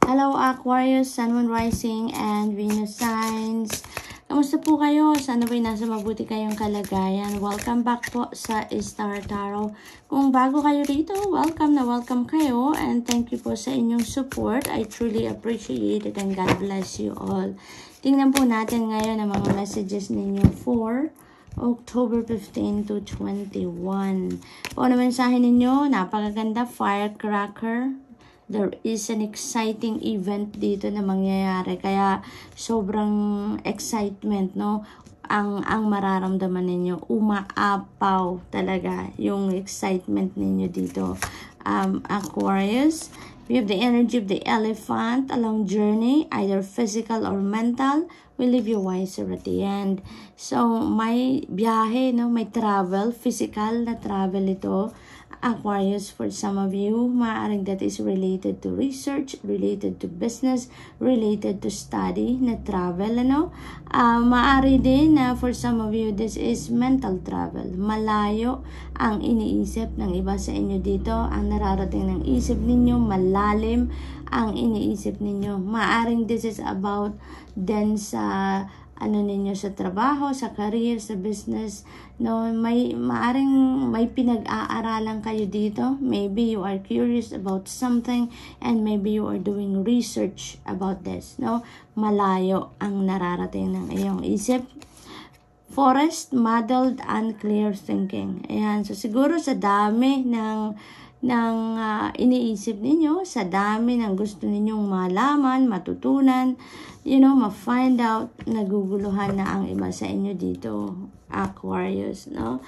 Hello Aquarius, Sun, Moon, Rising, and Venus signs. Kamusta po kayo? Sana ba'y nasa mabuti kayong kalagayan? Welcome back po sa Star Tarot. Kung bago kayo rito, welcome na welcome kayo. And thank you po sa inyong support. I truly appreciate it and God bless you all. Tingnan po natin ngayon ang mga messages ninyo for October 15 to 21. Kung ano mensahe ninyo, napakaganda, firecracker. There is an exciting event dito na mangyayari. Kaya sobrang excitement, no? Ang mararamdaman ninyo. Umaapaw talaga yung excitement ninyo dito. Aquarius, we have the energy of the elephant, a long journey, either physical or mental, will leave you wiser at the end. So, may biyahe, no? May travel, physical na travel ito. Aquarius, for some of you, maaaring that is related to research, related to business, related to study, na travel, ano? Maaari din na for some of you, this is mental travel. Malayo ang iniisip ng iba sa inyo dito. Ang nararating ng isip ninyo, malalim ang iniisip ninyo. Maaring this is about din sa ninyo sa trabaho, sa career, sa business, no? Maaring may pinag-aaralan kayo dito. Maybe you are curious about something and maybe you are doing research about this, no? Malayo ang nararating ng iyong isip. Forest, muddled, unclear thinking. Ayan, so siguro sa dami ng iniisip ninyo, sa dami ng gusto ninyong malaman, matutunan, ma-find out, naguguluhan na ang iba sa inyo dito, Aquarius, no?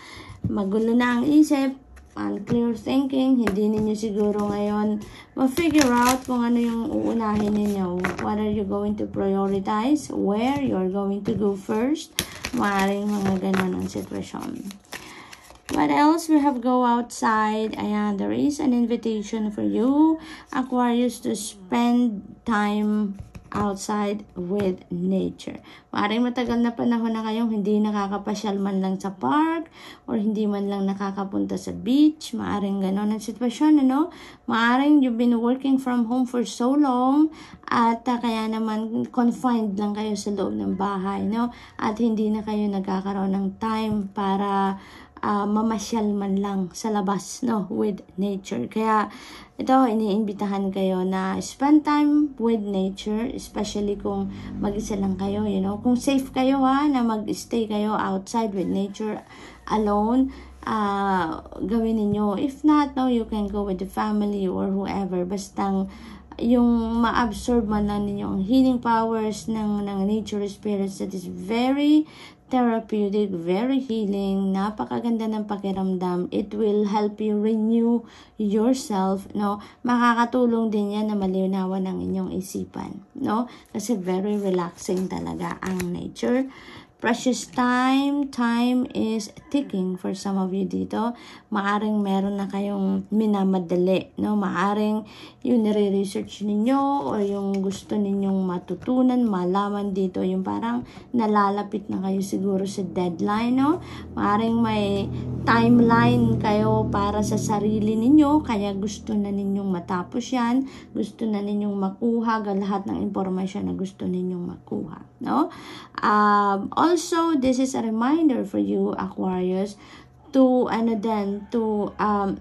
Magulo na ang isip, unclear thinking, hindi ninyo siguro ngayon ma-figure out kung ano yung uunahin ninyo. What are you going to prioritize? Where you're going to go first? Maaaring mga ganon ang sitwasyon. What else? We have go outside. Ayan, there is an invitation for you, Aquarius, to spend time outside with nature. Maaaring matagal na panahon na kayong hindi nakakapasyal man lang sa park or hindi man lang nakakapunta sa beach. Maaaring ganon ang sitwasyon, ano? Maaaring you've been working from home for so long at kaya naman confined lang kayo sa loob ng bahay, no? At hindi na kayo nagkakaroon ng time para mamasyal man lang sa labas, no, with nature. Kaya ito, iniimbitahan kayo na spend time with nature, especially kung mag-isa lang kayo, kung safe kayo na mag-stay kayo outside with nature alone, gawin niyo. If not, no, you can go with the family or whoever, bastang yung ma-absorb man lang ninyo ang healing powers ng nature spirits that is very therapeutic, very healing, napakaganda ng pakiramdam. It will help you renew yourself, no? Makakatulong din yan na malinawan ang inyong isipan, no? Kasi very relaxing talaga ang nature. Precious time is ticking for some of you dito. Maaring meron na kayong minamadali, no? Maaring yung nire-research ninyo or yung gusto ninyong matutunan, malaman dito, yung parang nalalapit na kayo siguro sa deadline, no? Maaring may timeline kayo para sa sarili ninyo, kaya gusto na ninyong matapos yan, gusto na ninyong makuha lahat ng impormasyon na gusto ninyong makuha, no? Also, this is a reminder for you, Aquarius, to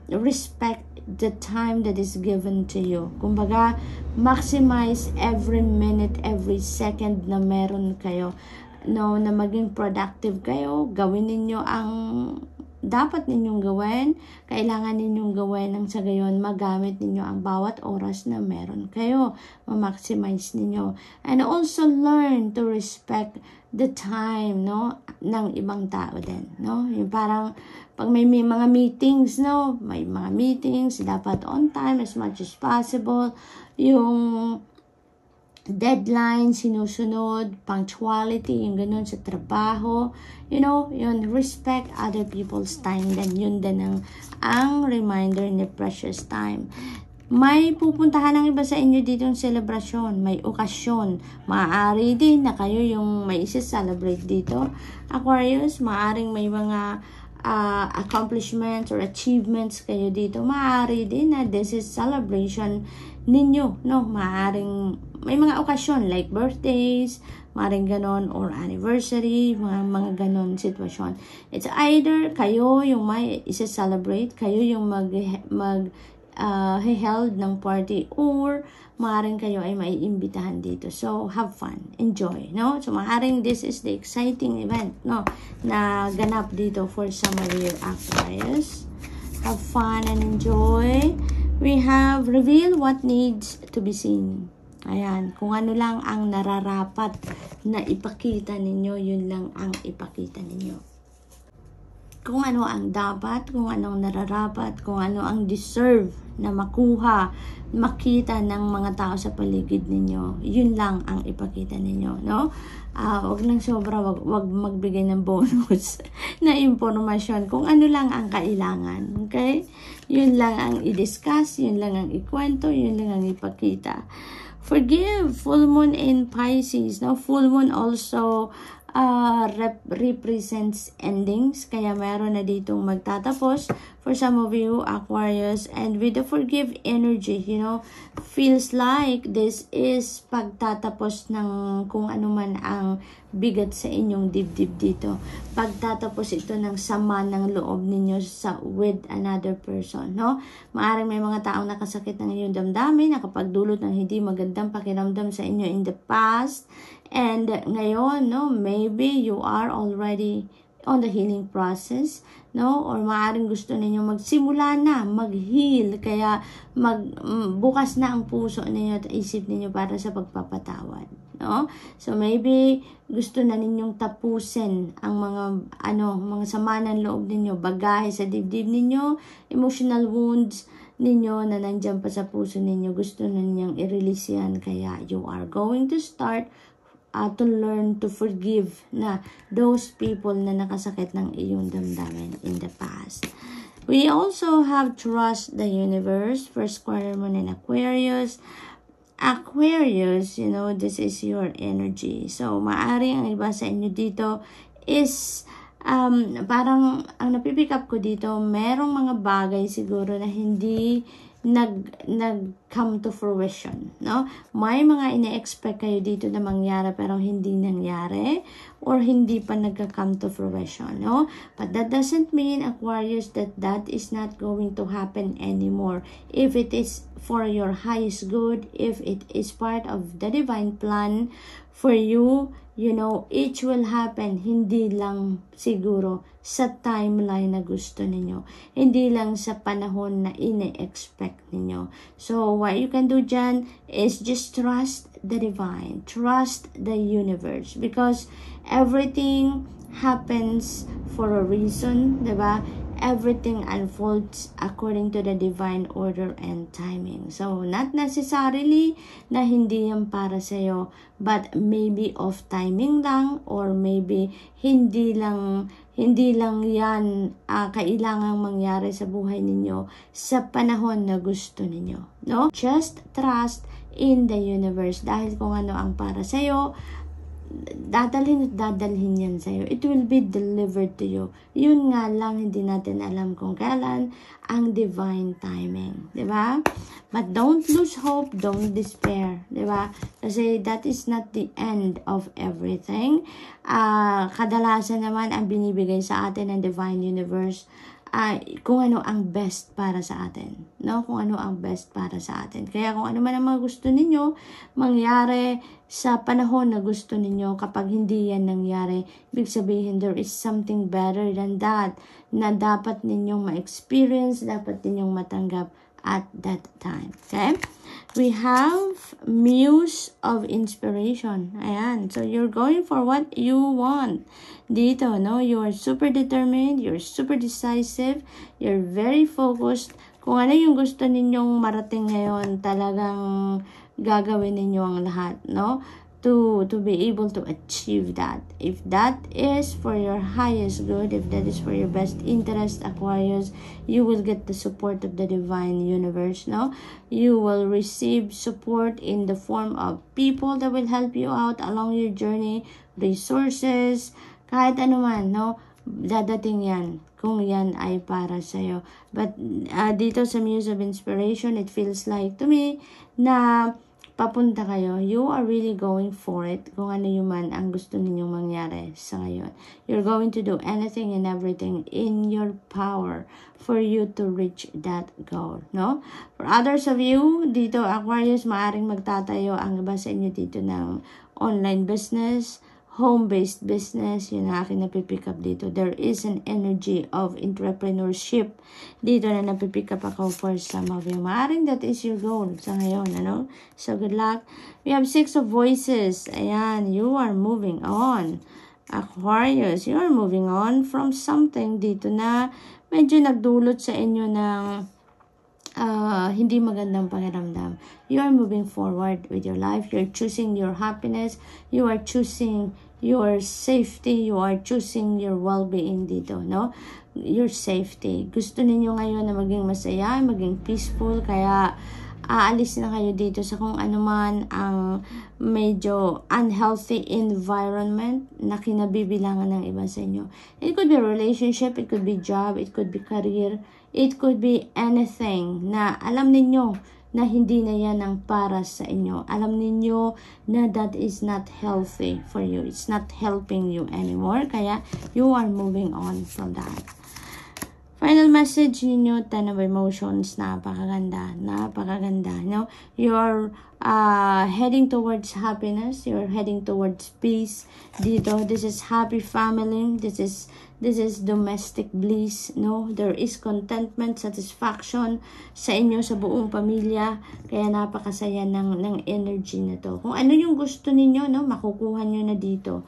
respect the time that is given to you. Kumbaga, maximize every minute, every second na meron kayo, no, na maging productive kayo. Gawin ninyo ang dapat ninyong gawin, kailangan ninyong gawin ng sa gayon, magamit ninyo ang bawat oras na meron kayo, ma-maximize ninyo. And also learn to respect the time, no, ng ibang tao din, no? Yung parang pag may mga meetings, no, may mga meetings, dapat on time as much as possible. Yung deadline, sinusunod, punctuality, yung ganun sa trabaho, yun, respect other people's time, then yun din ang reminder ni precious time. May pupuntahan ng iba sa inyo dito ng selebrasyon, may okasyon, maaari din na kayo yung may isa-celebrate dito, Aquarius. Maaring may mga accomplishments or achievements kayo dito, maaari din na this is celebration ninyo, no? Maaring may mga okasyon like birthdays, maaring ganon, or anniversary, mga ganon sitwasyon. It's either kayo yung may isa-celebrate, kayo yung held ng party, or maaring kayo ay maiimbitahan dito. So, have fun. Enjoy, no? So, maaring this is the exciting event, no? Na ganap dito for summer year Aquarius. Have fun and enjoy. We have reveal what needs to be seen. Ayan. Kung ano lang ang nararapat na ipakita ninyo, yun lang ang ipakita ninyo. Kung ano ang dapat, kung anong nararapat, kung ano ang deserve na makuha, makita ng mga tao sa paligid ninyo, yun lang ang ipakita ninyo, no? Wag lang sobra, wag magbigay ng bonus na impormasyon, kung ano lang ang kailangan, okay? Yun lang ang i-discuss, yun lang ang ikwento, yun lang ang ipakita. Forgive, full moon in Pisces, no? Full moon also represents endings, kaya meron na ditong magtatapos for some of you Aquarius, and with the forgive energy, you know, feels like this is pagtatapos ng kung ano man ang bigat sa inyong dibdib dito, pagtatapos ito ng sama ng loob ninyo with another person, no? Maaaring may mga taong nakasakit ng inyong damdamin, nakapagdulot ng hindi magandang pakiramdam sa inyo in the past, and ngayon, no, maybe you are already on the healing process, no? Or maaaring gusto ninyo magsimula na, mag-heal, kaya bukas na ang puso ninyo at isip ninyo para sa pagpapatawad, no? So maybe gusto na ninyong tapusin ang mga sama ng loob ninyo, bagahe sa dibdib ninyo, emotional wounds ninyo na nandyan pa sa puso ninyo, gusto na ninyong i-release yan, kaya you are going to start to learn to forgive na those people na nakasakit ng iyong damdamin in the past. We also have trust the universe, first quarter moon in Aquarius. Aquarius, you know, this is your energy. So, maaari ang iba sa inyo dito is parang ang napipick up ko dito, merong mga bagay siguro na hindi nag-come to fruition, no? May mga ine-expect kayo dito na mangyari pero hindi nangyari or hindi pa nagka-come to fruition, no? But that doesn't mean, Aquarius, that is not going to happen anymore. If it is for your highest good, if it is part of the divine plan for you, you know, each will happen, hindi lang siguro sa timeline na gusto ninyo. Hindi lang sa panahon na ine-expect ninyo. So, what you can do dyan is just trust the divine. Trust the universe. Because everything happens for a reason, diba? Everything unfolds according to the divine order and timing. So, not necessarily na hindi yan para sa'yo, but maybe off timing lang, or maybe hindi lang yan kailangang mangyari sa buhay ninyo sa panahon na gusto ninyo, no? Just trust in the universe, dahil kung ano ang para sa'yo, dadalhin yan sa'yo. It will be delivered to you. Yun nga lang, hindi natin alam kung kailan ang divine timing. Diba? But don't lose hope, don't despair. Diba? Kasi that is not the end of everything. Kadalasan naman ang binibigay sa atin ng divine universe, kung ano ang best para sa atin, no? Kung ano ang best para sa atin. Kaya kung ano man ang mga gusto ninyo mangyari sa panahon na gusto ninyo, kapag hindi yan nangyari, ibig sabihin there is something better than that na dapat ninyong ma-experience, dapat ninyong matanggap at that time. Okay? We have Muse of Inspiration. Ayan. So, you're going for what you want. Dito, no? You are super determined. You're super decisive. You're very focused. Kung ano yung gusto ninyong marating ngayon, talagang gagawin ninyo ang lahat, no? To be able to achieve that. If that is for your highest good, if that is for your best interest, Aquarius, you will get the support of the divine universe, no? You will receive support in the form of people that will help you out along your journey, resources, kahit ano man, no? Dadating yan kung yan ay para sa'yo. But dito sa Muse of Inspiration, it feels like to me na papunta kayo. You are really going for it. Kung ano yung man ang gusto ninyong mangyari sa ngayon. You're going to do anything and everything in your power for you to reach that goal, no? For others of you, dito Aquarius, maaring magtatayo ang iba sa inyo dito ng online business, home-based business, yun ang aking napipick up dito. There is an energy of entrepreneurship dito na napipick up ako for some of you. Maaring that is your goal sa ngayon, ano? So, good luck. We have 6 of voices. Ayan, you are moving on. Aquarius, you are moving on from something dito na medyo nagdulot sa inyo ng hindi magandang pakiramdam. You are moving forward with your life. You're choosing your happiness. You are choosing your safety. You are choosing your well-being dito, no? Your safety. Gusto ninyo ngayon na maging masaya, maging peaceful, kaya aalis na kayo dito sa kung ano man ang medyo unhealthy environment na kinabibilangan ng iba sa inyo. It could be relationship, it could be job, it could be career, it could be anything na alam ninyo na hindi na yan ang para sa inyo. Alam ninyo na that is not healthy for you. It's not helping you anymore. Kaya you are moving on from that. Final message ninyo, 10 of emotions, napakaganda, napakaganda, no? You're heading towards happiness, you're heading towards peace dito. This is happy family, this is domestic bliss, no? There is contentment, satisfaction sa inyo, sa buong pamilya, kaya napakasaya ng energy na to. Kung ano yung gusto ninyo, no, makukuha nyo na dito.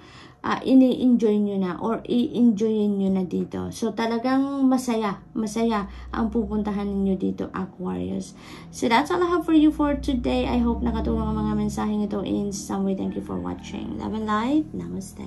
Ini-enjoy nyo na or i-enjoyin nyo na dito. So, talagang masaya ang pupuntahan ninyo dito, Aquarius. So, that's all I have for you for today. I hope nakatulong ang mga mensaheng ito in some way. Thank you for watching. Love and light. Namaste.